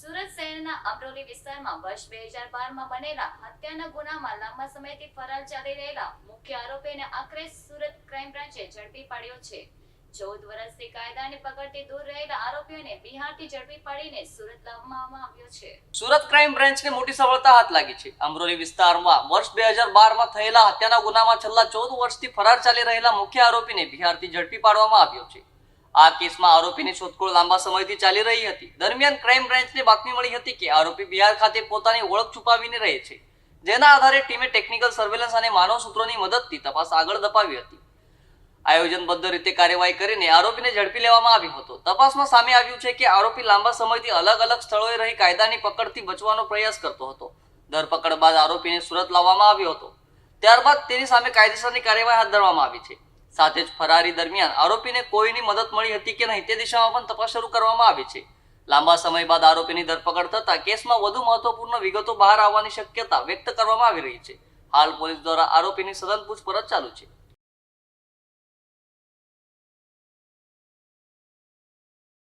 સુરત શહેરના અમરોલી વિસ્તારમાં વર્ષ 2012માં બનેલા હત્યાના ગુનામાં લાંબા સમયથી ફરાર ચાલી રહેલા મુખ્ય આરોપીને આખરે સુરત ક્રાઇમ બ્રાન્ચે ઝડપી પાડ્યો છે। 14 વર્ષથી કાયદાની પકડથી દૂર રહેલા આરોપીઓને બિહારથી ઝડપી પાડીને સુરત લાવવામાં આવ્યો છે। સુરત ક્રાઇમ બ્રાન્ચને મોટી સફળતા હાથ લાગી છે। અમરોલી વિસ્તારમાં વર્ષ 2012માં થયેલા હત્યાના ગુનામાં છેલ્લા 14 વર્ષથી ફરાર ચાલી રહેલા મુખ્ય આરોપીને બિહારથી ઝડપી પાડવામાં આવ્યો છે। આ કેસમાં આરોપીની શોધખોળ લાંબા સમયથી ચાલી રહી હતી। દરમિયાન ક્રાઇમ બ્રાન્ચને બાતમી મળી હતી કે આરોપી બિહાર ખાતે પોતાની ઓળખ છુપાવીને રહે છે, જેના આધારે ટીમે ટેકનિકલ સર્વેલન્સ અને માનવ સૂત્રોની મદદથી તપાસ આગળ ધપાવી હતી। આયોજનબદ્ધ રીતે કાર્યવાહી કરીને આરોપીને ઝડપી લેવામાં આવ્યો હતો। તપાસમાં સામે આવ્યું છે કે આરોપી લાંબા સમયથી અલગ અલગ સ્થળોએ રહી કાયદાની પકડથી બચવાનો પ્રયાસ કરતો હતો। ધરપકડ બાદ આરોપીને સુરત લાવવામાં આવ્યો હતો। ત્યારબાદ તેની સામે કાયદેસરની કાર્યવાહી હાથ ધરવામાં આવી છે। સાથે જ ફરારી દરમિયાન આરોપીને કોઈની મદદ મળી હતી કે નહીં તે દિશામાં પણ તપાસ શરૂ કરવામાં આવી છે। લાંબા સમય બાદ આરોપીની ધરપકડ થતા કેસમાં વધુ મહત્વપૂર્ણ વિગતો બહાર આવવાની શક્યતા વ્યક્ત કરવામાં આવી રહી છે। હાલ પોલીસ દ્વારા આરોપીની સઘન પૂછપરછ ચાલુ છે।